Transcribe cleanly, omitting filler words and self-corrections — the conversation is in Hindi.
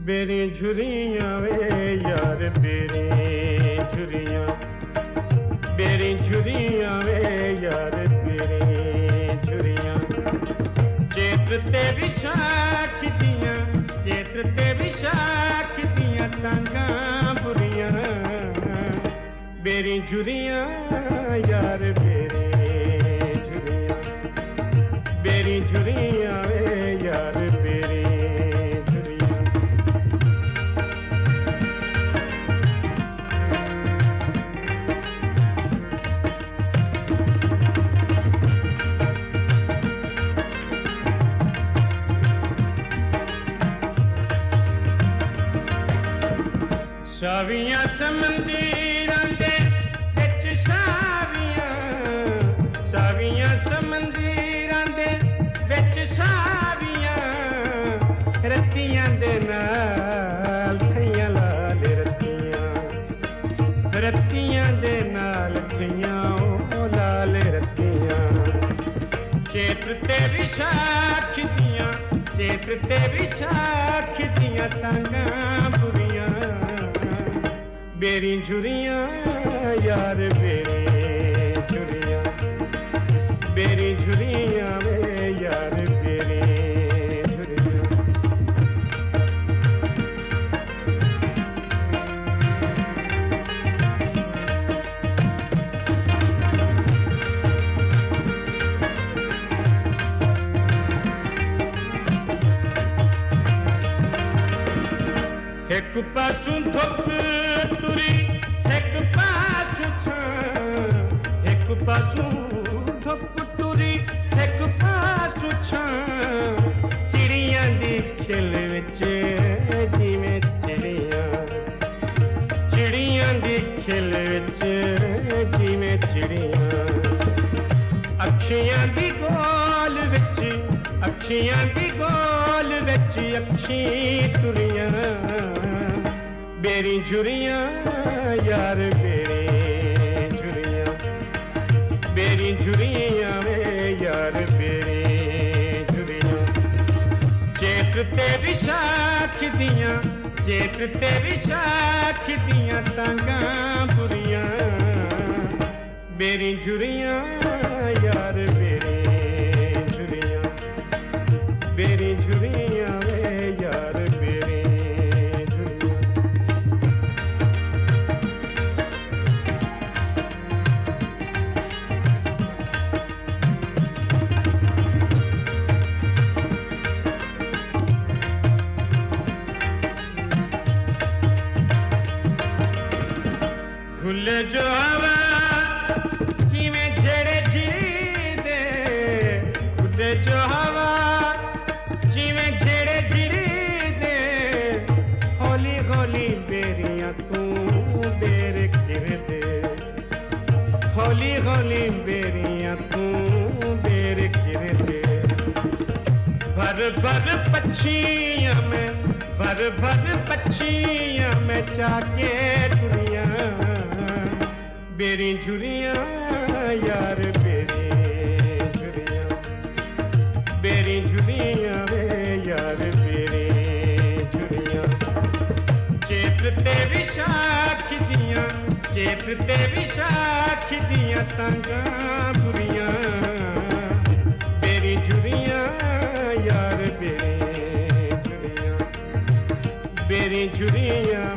बेरी झुरियां वे यार बेरी झुरियां, बेरी झुरियां वे यार बेरी झुरियां। चेत्र ते विशाख दियां, चेत्र ते विशाख दियां तांगा बुरियां। बेरी झुरियां यार बेरी झुरियां, बेरी झुरियां वे यार बेरी झुरियां। शावियां समंदीरां दे विच शावियां, शावियां समंदीरां दे विच शावियां। रत्तियां दे नाल थइयां लाल रत्तियां, रत्तियां दे नाल थइयां ओ लाल रत्तियां। चेत्र ते विशाख दियां, चेत्र ते विशाख दियां तांगा बुरियां। बेरी झुरियां यार बेरी झुरियां, बेरी झुरियां वे यार बेरी झुरियां। एक पासों धुप तुरी, एक पासों छां, एक पासों धुप तुरी, एक पासों छां। चिड़ियां दी खिल विच जिवें चिड़ियां, चिड़ियां दी खिल विच जिवें चिड़ियां। अखियां दी गोल विच, अखियां दी गोल विच अखी तुरियां। बेरी झुरियां यार बेरी झुरियां, बेरी झुरियां वे यार बेरी झुरियां। चेत्र ते विशाख दियां, चेत्र ते विशाख दियां तांगा बुरियां। बेरी झुरियां यार बेरी झुरियां, बेरी झुरियां वे यार बेरी। खुले जो हवा जिवें झेड़े झिड़ी दे, खुले जो हवा जिवें झेड़े झिड़ी दे। हौली हौली बेरियां तू बेर किर दे, हौली हौली बेरियां तू बेर किर दे। भर भर पक्षियां में, भर भर पक्षियां में चाके दुनिया। बेरी झुरियां यार बेरी झुरियां, बेरी झुरियां वे यार बेरी झुरियां। चेत्र ते विशाख दियां, चेत्र ते विशाख दियां तांगा बुरियां। बेरी झुरियां यार बेरी झुरियां, बेरी झुरियां